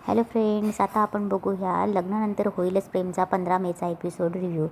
Hello friends, आता आपण बघूया लग्नानंतर होईलच प्रेमचा 15 मेचा एपिसोड रिव्ह्यू.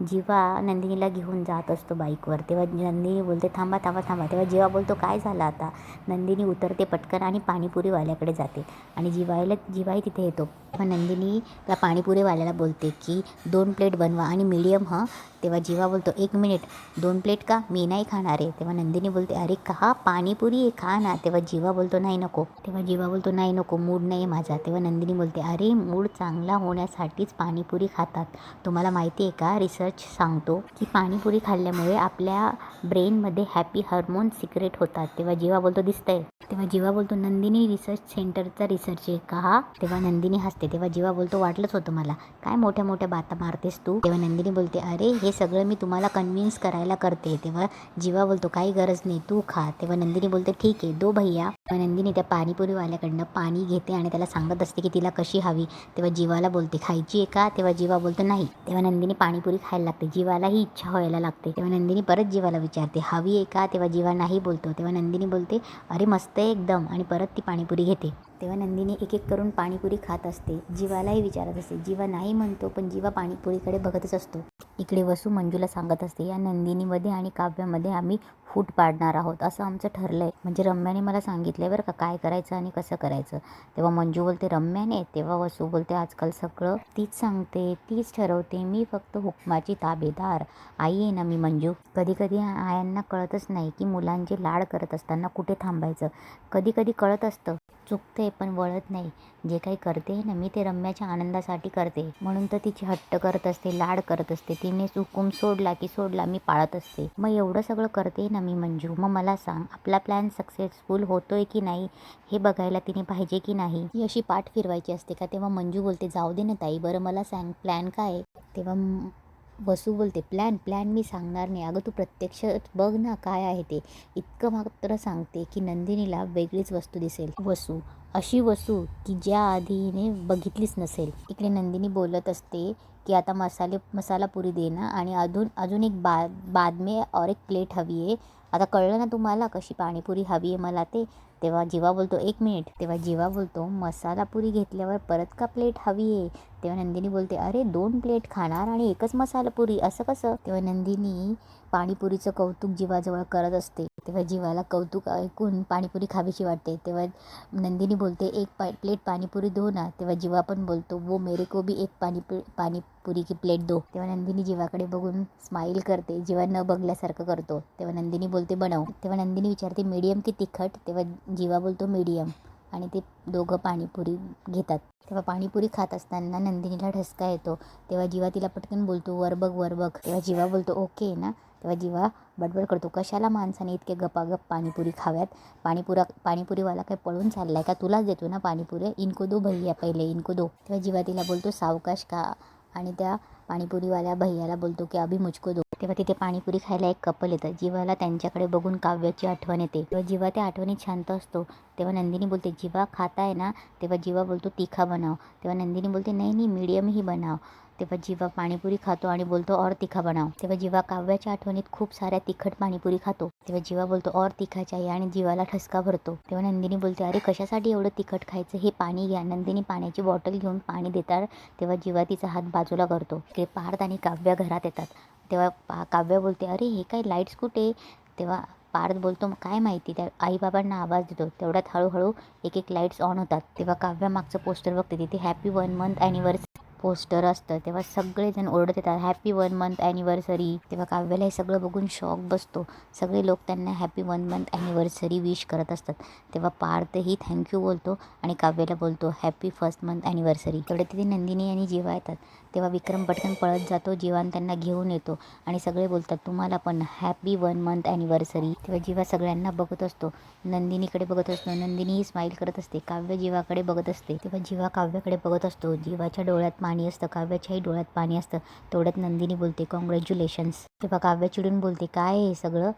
जेव्हा नंदिनीला घेऊन जात असतो बाईकवर, तेव्हा नंदिनी बोलते थांबा थांबा थांबा. तेव्हा जेव्हा बोलतो काय झालं आता. नंदिनी उतरते पटकन आणि पाणीपुरीवाल्याकडे जाते आणि जीवाही तिथे येतो. तेव्हा नंदिनी त्या पाणीपुरीवाल्याला बोलते की 2 प्लेट बनवा आणि मीडियम हं. तेव्हा जीवा बोलतो 1 मिनिट, 2 प्लेट का, मी नाही खाणार आहे. तेव्हा नंदिनी बोलते अरे का, पाणीपुरी आहे खा ना. तेव्हा जीवा बोलतो नाही नको. तेव्हा जीवा बोलतो नाही नको, मूड नाही आहे माझा. तेव्हा नंदिनी बोलते अरे मूड चांगला होण्यासाठीच पाणीपुरी खातात. तुम्हाला माहिती आहे का, रिसर्च सांगतो की पाणीपुरी खाल्ल्यामुळे आपल्या ब्रेनमध्ये हॅपी हार्मोन सिक्रेट होतात. तेव्हा जीवा बोलतो दिसतंय. तेव्हा जीवा बोलतो नंदिनी रिसर्च सेंटरचा रिसर्च आहे का. तेव्हा नंदिनी हसते. तेव्हा जीवा बोलतो वाटलंच होतं मला, काय मोठ्या मोठ्या बाता मारतेस तू. तेव्हा नंदिनी बोलते अरे हे सगळं मी तुम्हाला कन्व्हिन्स करायला करते. तेव्हा जीवा बोलतो काही गरज नाही, तू खा. तेव्हा नंदिनी बोलते ठीक आहे, दो भैया. नंदिनी त्या पाणीपुरीवाल्याकडनं पाणी घेते आणि त्याला सांगत असते की तिला कशी हवी. तेव्हा जीवाला बोलते खायची आहे का. तेव्हा जीवा बोलतो नाही. तेव्हा नंदिनी पाणीपुरी खायला लागते. जीवालाही इच्छा व्हायला लागते. तेव्हा नंदिनी परत जीवाला विचारते हवी आहे का. तेव्हा जीवा नाही बोलतो. तेव्हा नंदिनी बोलते अरे मस्त आहे एकदम आणि परत ती पाणीपुरी घेते. तेव्हा नंदिनी एक एक करून पाणीपुरी खात असते. जीवालाही विचारत असते. जीवा नाही म्हणतो पण जीवा पाणीपुरीकडे बघतच असतो. इकडे वसू मंजूला सांगत असते या नंदिनीमध्ये आणि काव्यामध्ये आम्ही फूट पाडणार आहोत असं आमचं ठरलं आहे. म्हणजे रम्याने मला सांगितलं बरं का काय करायचं आणि कसं करायचं. तेव्हा मंजू बोलते रम्याने. तेव्हा वसू बोलते आजकाल सगळं तीच सांगते, तीच ठरवते, मी फक्त हुकमाची ताबेदार आई आहे ना मी मंजू. कधी कधी आयांना कळतच नाही की मुलांचे लाड करत असताना कुठे थांबायचं. कधी कधी कळत असतं, चुकते पण वळत नाही. जे काही करते ना मी ते रम्याच्या आनंदासाठी करते. म्हणून तर तिची हट्ट करत असते, लाड करत असते. तिने हुकूम सोडला की सोडला, मी पाळत असते. मग एवढं सगळं करते ना मी मंजू. मग मला सांग आपला प्लॅन सक्सेसफुल होतोय की नाही हे बघायला तिने पाहिजे की नाही. ही अशी पाठ फिरवायची असते का. तेव्हा मंजू बोलते जाऊ दे ना ताई, बरं मला सांग प्लॅन काय आहे. तेव्हा वसू बोलते प्लॅन मी सांगणार नाही. अगं तू प्रत्यक्ष बघ ना काय आहे ते. इतकं मात्र सांगते की नंदिनीला वेगळीच वस्तू दिसेल. वसू अशी वस्तू की ज्या आधीने बघितलीच नसेल. इकडे नंदिनी बोलत असते की आता मसाला पुरी दे ना आणि अजून एक बाद में और एक प्लेट हवी आहे. आता कळलं ना तुम्हाला कशी पाणीपुरी हवी आहे मला ते. तेव्हा जीवा बोलतो 1 मिनिट. तेव्हा जीवा बोलतो मसाला पुरी घेतल्यावर परत का प्लेट हवी आहे. तेव्हा नंदिनी बोलते अरे 2 प्लेट खाणार आणि एकच मसाला पुरी असं कसं. तेव्हा नंदिनी पाणीपुरीचं कौतुक जीवाजवळ करत असते. तेव्हा जीवाला कौतुक ऐकून पाणीपुरी खावीशी वाटते. तेव्हा नंदिनी बोलते एक प्लेट पाणीपुरी दो ना. तेव्हा जीवा पण बोलतो वो मेरे को भी एक पाणीपुरी की प्लेट दो. तेव्हा नंदिनी जीवाकडे बघून स्माईल करते. जीवा न बघल्यासारखं करतो. तेव्हा नंदिनी बोलते बनव. तेव्हा नंदिनी विचारते मीडियम की तिखट. तेव्हा जीवा बोलतो मीडियम आणि ते दोघं पाणीपुरी घेतात. तेव्हा पाणीपुरी खात असताना नंदिनीला ठसका येतो. तेव्हा जीवा तिला पटकन बोलतो वर बघ वर बघ. तेव्हा जीवा बोलतो ओके ना. तेव्हा जीवा बडबड करतो कशाला माणसाने इतके गपागप पाणीपुरी खाव्यात. पाणीपुरीवाला काय पळून चाललाय का, तुलाच देतो ना पाणीपुरी, इनको दो भैया पहिले इनको दो. तेव्हा जीवा तिला बोलतो सावकाश का आणि त्या पाणीपुरीवाल्या भैयाला बोलतो की अभी मुझको दो. तेव्हा तिथे पाणीपुरी खायला एक कपल येतं. जीवाला त्यांच्याकडे बघून काव्याची आठवण येते. तेव्हा जीवा त्या आठवणीत शांत असतो. तेव्हा नंदिनी बोलते जीवा खाताय ना. तेव्हा जीवा बोलतो तिखा बनाव. तेव्हा नंदिनी बोलते नाही नाही मीडियम ही बनाव. तेव्हा जीवा पाणीपुरी खातो आणि बोलतो और तिखा बनाव. तेव्हा जीवा काव्याच्या आठवणीत खूप साऱ्या तिखट पाणीपुरी खातो. तेव्हा जीवा बोलतो और तिखा चाहिए आणि जीवाला ठसका भरतो. तेव्हा नंदिनी बोलते अरे कशासाठी एवढं तिखट खायचं, हे पाणी घ्या. नंदिनी पाण्याची बॉटल घेऊन पाणी देतात. तेव्हा जीवा तिचा हात बाजूला करतो. ते पार्थ आणि काव्या घरात येतात. तेव्हा काव्या बोलते अरे हे काय लाईट्स कुठे. तेव्हा पार्थ बोलतो काय माहिती. त्या आईबाबांना आवाज देतो. तेवढ्यात हळूहळू एक एक लाईट्स ऑन होतात. तेव्हा काव्या मागचं पोस्टर बघते. तिथे हॅपी 1 मंथ ॲनिव्हर्सरी पोस्टर असतं. तेव्हा सगळेजण ओरडत येतात हॅपी 1 मंथ ॲनिव्हर्सरी. तेव्हा काव्याला हे सगळं बघून शॉक बसतो. सगळे लोक त्यांना हॅपी 1 मंथ ॲनिव्हर्सरी विश करत असतात. तेव्हा पार्थही थँक्यू बोलतो आणि काव्याला बोलतो हॅपी 1st मंथ ॲनिव्हर्सरी. तेवढे तिथे नंदिनी आणि जीवा येतात. तेव्हा विक्रम पटकन पळत जातो. जीवान त्यांना घेऊन येतो आणि सगळे बोलतात तुम्हाला पण हॅपी 1 मंथ ॲनिव्हर्सरी. तेव्हा जीवा सगळ्यांना बघत असतो. नंदिनीकडे बघत असतो. नंदिनीही स्माईल करत असते. काव्य जीवाकडे बघत असते. तेव्हा जीवा काव्याकडे बघत असतो. जीवाच्या डोळ्यात पाणी असतं. काव्याच्याही डोळ्यात पाणी असतं. तेवढ्यात नंदिनी बोलते कॉंग्रॅच्युलेशन्स. तेव्हा काव्य चिडून बोलते काय आहे हे सगळं.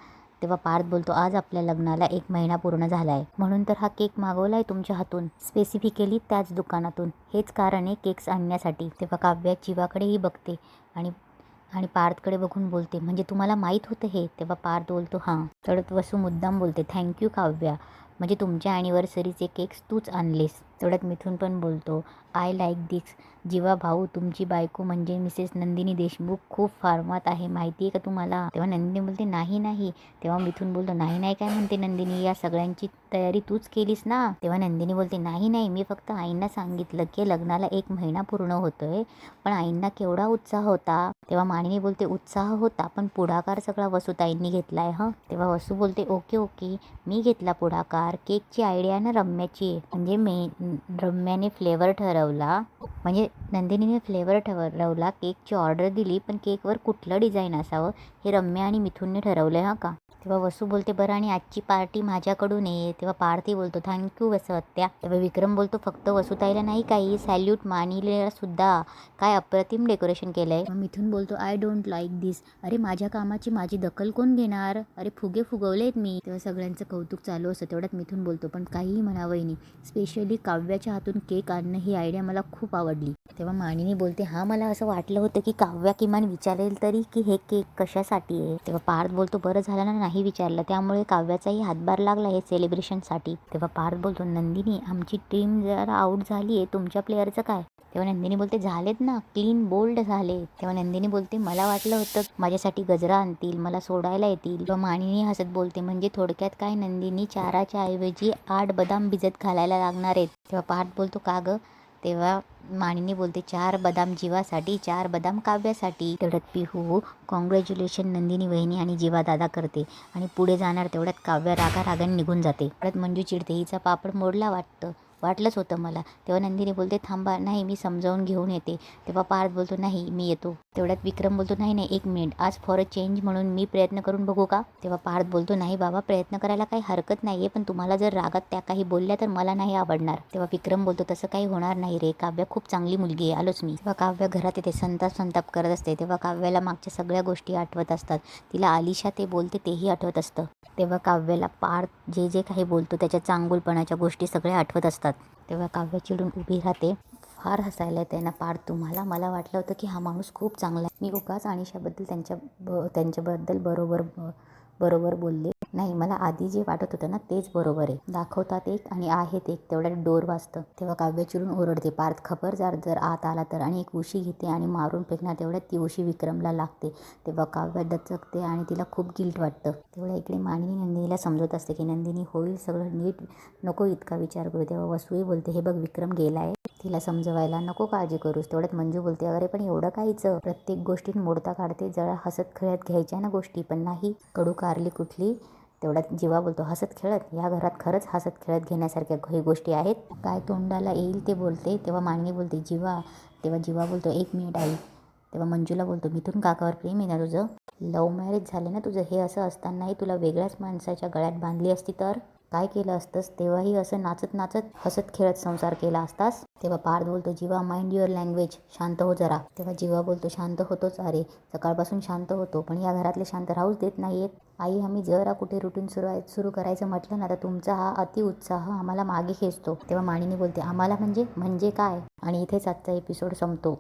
तेव्हा पार्थ बोलतो आज आपल्या लग्नाला 1 महिना पूर्ण झाला आहे. म्हणून तर हा केक मागवला आहे तुमच्या हातून, स्पेसिफिकली त्याच दुकानातून. हेच कारण आहे केक्स आणण्यासाठी. तेव्हा काव्या जीवाकडेही बघते आणि पार्थकडे बघून बोलते म्हणजे तुम्हाला माहीत होतं हे. तेव्हा पार्थ बोलतो हां. तेवढ्यात वसू मुद्दाम बोलते थँक्यू काव्या, म्हणजे तुमच्या ॲनिव्हर्सरीचे केक्स तूच आणलेस. तेवढ्यात मिथून पण बोलतो आय लाईक दिस. जीवा भाऊ तुमची बायको म्हणजे मिसेस नंदिनी देशमुख खूप फार्मात आहे माहिती आहे का तुम्हाला. तेव्हा नंदिनी बोलते नाही नाही. तेव्हा मिथून बोलतो नाही नाही काय म्हणते नंदिनी, या सगळ्यांची तयारी तूच केलीस ना. तेव्हा नंदिनी बोलते नाही नाही, मी फक्त आईंना सांगितलं की लग्नाला 1 महिना पूर्ण होतोय, पण आईंना केवढा उत्साह होता. तेव्हा मानिनी बोलते उत्साह होता पण पुढाकार सगळा वसुताईंनी घेतलाय हं. तेव्हा वसू बोलते ओके ओके, मी घेतला पुढाकार. केकची आयडिया ना रम्याची आहे, म्हणजे रम्याने फ्लेवर ठरवला, म्हणजे नंदिनीने फ्लेवर ठरवला, केकची ऑर्डर दिली, पण केकवर कुठलं डिझाईन असावं हे रम्या आणि मिथुनने ठरवलंय हा का. तेव्हा वसू बोलते बरं आणि आजची पार्टी माझ्याकडून आहे. तेव्हा पार्थी बोलतो थँक्यू वसत्या. तेव्हा विक्रम बोलतो फक्त वसुताईला नाही काही सॅल्यूट मानिलेला सुद्धा, काय अप्रतिम डेकोरेशन केलंय. मिथून बोलतो आय डोंट लाईक दिस. अरे माझ्या कामाची माझी दखल कोण घेणार, अरे फुगे फुगवलेत मी. तेव्हा सगळ्यांचं कौतुक चालू असतं. तेवढ्यात मिथून बोलतो पण काहीही म्हणावं नाही, स्पेशली काव्याच्या हातून केक आणणं ही आयडिया मला खूप आवडली. तेव्हा मानिनी बोलते हा मला असं वाटलं होतं की काव्या किमान विचारेल तरी की हे केक कशासाठी आहे. तेव्हा पार्थ बोलतो बरं झालं ना नाही विचारलं, त्यामुळे काव्याचाही हातभार लागला हे सेलिब्रेशनसाठी. तेव्हा पार्थ बोलतो नंदिनी आमची टीम जरा आऊट झाली आहे, तुमच्या प्लेअरचं काय. तेव्हा नंदिनी बोलते झालेत ना, क्लीन बोल्ड झाले. तेव्हा नंदिनी बोलते मला वाटलं होतं माझ्यासाठी गजरा आणतील, मला सोडायला येतील. तेव्हा मानिनी हसत बोलते म्हणजे थोडक्यात काय नंदिनी 4च्या ऐवजी 8 बदाम भिजत घालायला लागणार आहेत. तेव्हा पार्थ बोलतो का गं. तेव्हा मानिनी बोलते 4 बदाम जीवासाठी, 4 बदाम काव्यासाठी. तेवढ्यात पिहू कॉंग्रॅच्युलेशन नंदिनी वहिनी आणि जीवा दादा करते आणि पुढे जाणार. तेवढ्यात काव्या रागाने निघून जाते. परत मंजू चिडते हिचा पापड मोडला वाटलंच होतं मला. तेव्हा नंदिनी बोलते थांबा, नाही मी समजावून घेऊन येते. तेव्हा पार्थ बोलतो नाही मी येतो. तेवढ्यात विक्रम बोलतो नाही नाही 1 मिनिट, आज फॉर अ चेंज म्हणून मी प्रयत्न करून बघू का. तेव्हा पार्थ बोलतो नाही बाबा प्रयत्न करायला काही हरकत नाहीये, पण तुम्हाला जर रागात त्या काही बोलल्या तर मला नाही आवडणार. तेव्हा विक्रम बोलतो तसं काही होणार नाही रे, काव्या खूप चांगली मुलगी आहे, आलोच मी. तेव्हा काव्या घरात येते, संताप करत असते. तेव्हा काव्याला मागच्या सगळ्या गोष्टी आठवत असतात. तिला आलिशा ते बोलते तेही आठवत असतं. तेव्हा काव्याला पार्थ जे काही बोलतो त्याच्या चांगुलपणाच्या गोष्टी सगळ्या आठवत असतात. तेव्हा काव्य चिडून उभी राहते. फार हसायला येते ना पार्थ तुम्हाला, मला वाटलं होतं की हा माणूस खूप चांगला आहे, मी उगाच आनिशाबद्दल त्यांच्याबद्दल बरोबर बोलले नाही, मला आधी जे वाटत होतं ना तेच बरोबर आहे. दाखवतात एक आणि आहेत एक, तेवढ्यात डोर वाजतं. तेव्हा काव्य चिडून ओरडते पार्थ खबरदार जर आत आला तर, आणि एक उशी घेते आणि मारून फेकणार. तेवढ्यात ती उशी विक्रमला लागते. तेव्हा काव्य दचकते आणि तिला खूप गिल्ट वाटतं. तेवढ्या इकडे मानिनी नंदिनीला समजत असते की नंदिनी होईल सगळं नीट, नको इतका विचार करू. तेव्हा वसुही बोलते हे बघ विक्रम गेलाय, तिला समजवायला नको काळजी करूस. तेवढ्यात मंजू बोलते अरे पण एवढं काहीचं, प्रत्येक गोष्टीत मोडता काढते, जरा हसत खेळत घ्यायच्या ना गोष्टी, पण नाही कडू कारली कुठली. तेवढ्यात जीवा बोलतो हसत खेळत, या घरात खरंच हसत खेळत घेण्यासारख्या काही गोष्टी आहेत, काय तोंडाला येईल ते बोलते. तेव्हा मानिनी बोलते जीवा. तेव्हा जीवा बोलतो 1 मिनिट आई. तेव्हा मंजूला बोलतो मिथून काकावर प्रेम आहे ना तुझं, लव्ह मॅरेज झालं ना तुझं, हे असं असतानाही तुला वेगळ्याच माणसाच्या गळ्यात बांधली असती तर काय केलं असतंस. तेव्हाही असं नाचत हसत खेळत संसार केला असतास. तेव्हा पार्थ बोलतो जीवा माइंड युअर लँग्वेज, शांत हो जरा. तेव्हा जीवा बोलतो शांत होतोच, अरे सकाळपासून शांत होतो, पण या घरातले शांत राहूच देत नाहीयेत. आई आम्ही जरा कुठे रुटीन सुरू करायचं म्हटलं ना तर तुमचा हा अतिउत्साह आम्हाला मागे खेचतो. तेव्हा मानिनी बोलते आम्हाला म्हणजे काय. आणि इथेच आजचा एपिसोड संपतो.